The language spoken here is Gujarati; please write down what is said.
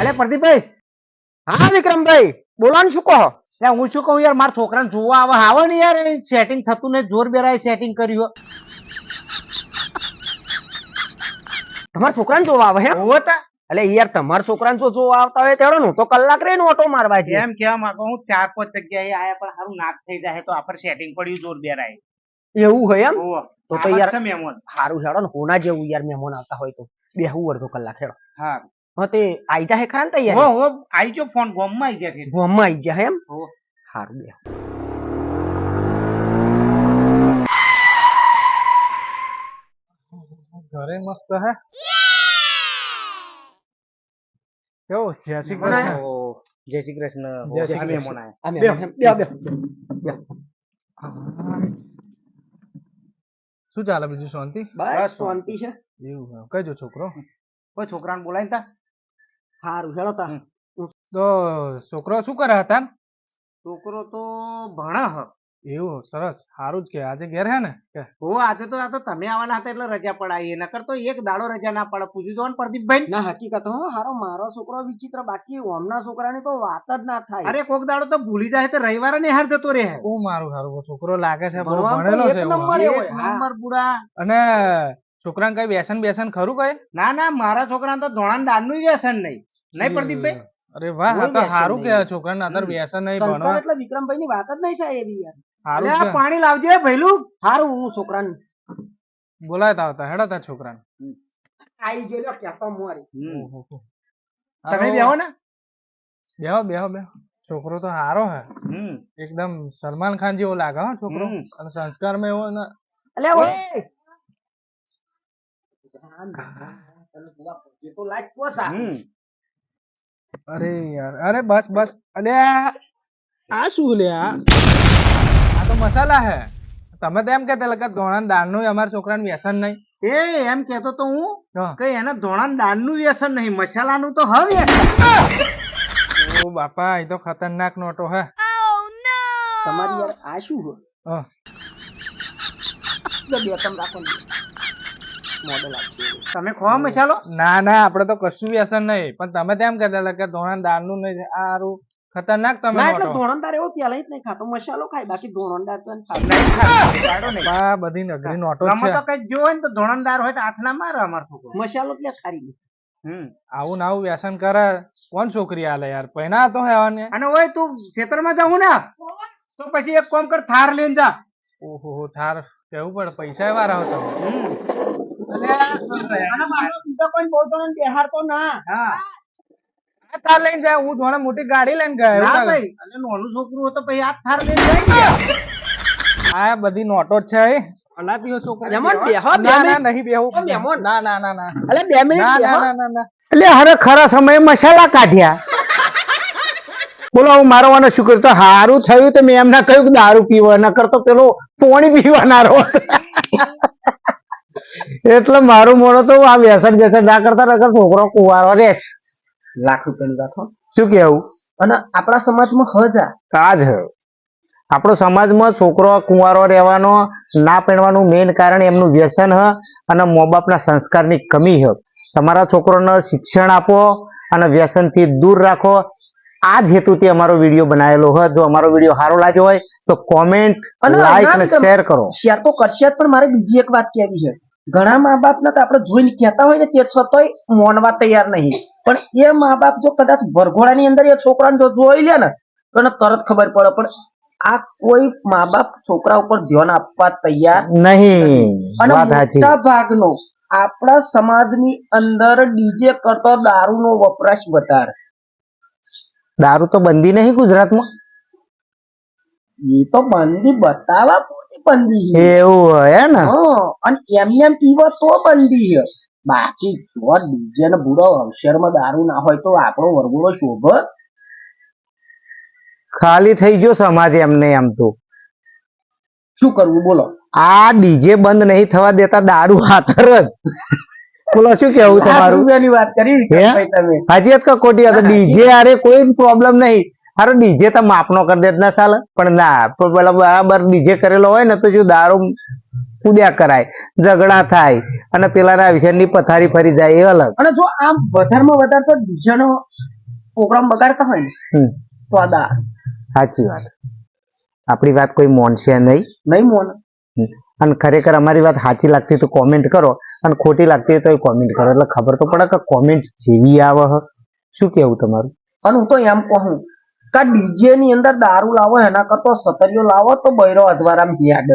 અરે પ્રદીપભાઈ. હા વિક્રમભાઈ બોલો ને, શું કહો? હું શું કહું યાર, મારા છોકરાને જોવા આવે ને યાર, સેટિંગ થતું ને જોર બેરાય સેટિંગ કર્યું. તમારા છોકરાને જોવા આવે હે? એટલે યાર તમારા છોકરાને જો જોવા આવતા હોય તેડો ને, તો કલાક રહીને ઓટો મારવા છે. એમ કેવા માંગો હું 4-5 જગ્યાએ આયા પણ સારું નાક થઈ જાય તો આપણે સેટિંગ પડ્યું જોર બેરાય. એવું હોય એમ? તો યાર મહેમાન સારું હેડો ને, હોના જેવું યાર મહેમાન આવતા હોય તો બેહવું અડધો કલાક હેડો. હા હા તે આઈ જાય ખરા ને તૈયાર? હો આઈ ગયો ફોન ગોમમાં આઈ ગયા છે. ગોમમાં આઈ ગયા એમ? સારું બે ઘરે મસ્ત હે. કેવો? જય શ્રી કૃષ્ણ. જય શ્રી કૃષ્ણ. જય શ્રી કૃષ્ણ. મહેમાન આયા. શું ચાલે બીજું? શાંતિ? બસ શાંતિ છે. એવું કઈજો છોકરો? કોઈ છોકરાને બોલાય તા. સારું હેડો તા. તો છોકરો શું કરે હતા? છોકરો તો ભણે હ. એવું સરસ, સારું જ કે આજે ઘેર હે ને કે? આજે તો તમે આવવાના હતા એટલે રજા પડાવી, નકર તો એક દાડો રજા ના પડે. પૂછી દો ને પ્રદીપભાઈ. ના હકીકત હો હારો, મારો છોકરો વિચિત્ર, બાકી ઓમના છોકરાની તો વાત જ ના થાય. અરે કોક દાડો તો ભૂલી જાય તો રવિવારે ને હાર જતો રહે. બહુ મારું સારું છોકરો લાગે છે, બહુ ભણવામાં ભણેલો તો છે. એક નંબર એવો. નંબર બુડા. અને છોકરાને કઈ વ્યસન બેસન ખરું કઈ? ના ના, મારા છોકરાને તો ધોળાન દાળ નું વ્યસન નહીં. નહીં પ્રદીપભાઈ? અરે વાહ, કોઈ આ તો વ્યસન સારું નહીં. કે છોકરાને અત્યારે વ્યસન નહીં, સંસ્કાર ભણવા એટલે વિક્રમભાઈ ની વાત જ નહીં થાય એવી યાર. સારું અરે છે. આ પાણી લાવજે ભઈલું. હારું હું છોકરાને બોલાય આવતા હેડા તાર છોકરાને. આઈ ગયો કેતો મોરી. તમે બેહો ને. બેહો બેહો બેહો. છોકરો તો સારો હે, એકદમ સલમાન ખાન જેવો લાગે હો છોકરો. અને સંસ્કારમાં એવો ને. અલે ઓય તો લાઈટ પોતા. અરે યાર, અરે બસ બસ. અલે આ શું લે? આ તો મસાલા હે. તમે તો એમ કેતા લગા ધોળાન દાળ નું અમારા છોકરાને વ્યસન નહીં. એ એમ કેતો તો હું હા. કે એને ધોળાન દાળ નું વ્યસન નહીં, મસાલાનું તો હવે વ્યસન. ઓ બાપા, એ તો ખતરનાક નોટો હે. તમારી યાર આ શું હો? હા. બે કમ રાખો ને. મોડલ આપજો. તમે ખો મસાલો. ના ના, આપડે તો કશું વ્યસન નહીં, પણ તમે તેમ કેતા લગા ધોળાન દાળ નું નહીં. આ હારું ખતરનાક તમે ના એટલે નોટો. ધોળણદાર એવો પેલા જ નહીં ખાતો, મસાલો ખાય, બાકી ધોળણદાર તો ખાતો. બા બધી નગરી નોટો તમે છે. તો કઈ જોવો ને તો ધોળાનદાર હોય તો આઠના મારે અમારો છોકરો. મસાલો ક્યાં ખારી આવું ના આવું વ્યસન કરે કોણ છોકરી આલે યાર? પૈણા તો હેવાને. અને ઓય તું ખેતરમાં જાઉં ને તો પછી એક કામ કર, થાર લઈને જા. ઓહો થાર કેવું પડે, પૈસા વાળા હતો. કોઈ બહુ જણ બેહારતો ના. હા થાર લઈને જાય, હું થોડા મોટી ગાડી લઈને ગયો. ના ભાઈ, અને નાનું છોકરું હોય તો પછી આ થાર લઈને જાય. આ બધી નોટો જ છે. અલાતી હો છોકરા. મહેમાન બેહો, બે ના ના મિનિટ. નહીં બેહું. મહેમાન. ના ના ના ના. અલે 2 મિનિટ ના બેહો. ના ના ના. એટલે હરે ખરા સમયે મસાલા કાઢ્યા. બોલો હું મારો વાનો શું કર્યું? તો હારું થયું તો મેં એમને કહ્યું કે દારૂ પીવા, ન કરતો પેલો પોણી પીવાનારો. એટલે મારું મોડો તો આ વ્યસન વ્યસન ના કરતા નકર છોકરો કુવારો રહેશ. લાખ રૂપિયાની વાત હો. શું કેવું? અને આપણા સમાજમાં હજા આજ હ આપણો સમાજમાં છોકરો કુંવારો રહેવાનો, ના પહેરવાનું મેઇન કારણ એમનું વ્યસન હ અને મા બાપના સંસ્કારની કમી હ. તમારા છોકરોને શિક્ષણ આપો અને વ્યસનથી દૂર રાખો. આ જ હેતુથી અમારો વિડીયો બનાવેલો હોય. જો અમારો વિડીયો સારો લાગ્યો હોય તો કોમેન્ટ, લાઈક અને શેર કરો. શેર તો કરશે જ, પણ મારે બીજી એક વાત કહેવી છે. ઘણા મા બાપ ને તો આપણે જોઈને કહેતા હોય ને તે છતાંય મોનવા તૈયાર નહીં. પણ એ મા બાપ જો કદાચ વરઘોડાની અંદર એ છોકરાને જો જોઈ લે ને તો એને તરત ખબર પડે. પણ આ કોઈ મા બાપ છોકરા ઉપર ધ્યાન આપવા તૈયાર નહીં. અને વાત સાચી. મોટા ભાગનો આપણા સમાજની અંદર ડીજે કરતો દારૂનો વપરાશ વધારે. દારૂ તો બંધી નહીં ગુજરાતમાં. એ તો બંદી બતાવવા પૂરતી બંદી છે. એવું હોય ને? અને એમ પીવો તો બંદી છે. બાકી જો ડીજે ને બુડો અવસરમાં દારૂ ના હોય તો આપણો વરઘોડો શોભ. ખાલી થઈ ગયો સમાજ એમને. એમ તો શું કરવું બોલો? આ ડીજે બંધ નહીં થવા દેતા, દારૂ હાથર જ. બોલો શું કેવું તમારું? રૂપિયાની વાત કરી તમે. હાજી વાત કા ખોટી વાત? ડીજે અરે કોઈ પ્રોબ્લેમ નહીં. અરે ડીજે તો માપનો કરી દે ના ચાલે, પણ ના પેલા બરાબર ડીજે કરેલો હોય ને તો જો દારૂ કૂદ્યા કરાય, ઝઘડા થાય અને પેલાના વિષયની પથારી ફરી જાય એ અલગ. અને જો આમ વધારેમાં વધારે તો ડીજે નો પ્રોગ્રામ બગાડતા હોય ને હમ તો આ દારૂ. સાચી વાત. આપણી વાત કોઈ મોનશે નહીં. નહીં મોન. અને ખરેખર અમારી વાત સાચી લાગતી તો કોમેન્ટ કરો, અને ખોટી લાગતી હોય તો કોમેન્ટ કરો, એટલે ખબર તો પડે કે કોમેન્ટ જેવી આવે હ. શું કેવું તમારું? અને હું તો એમ કહું કે ડીજે ની અંદર દારૂ લાવો એના કરતો સતરીઓ લાવો તો બૈરો અજવારામ યાદ.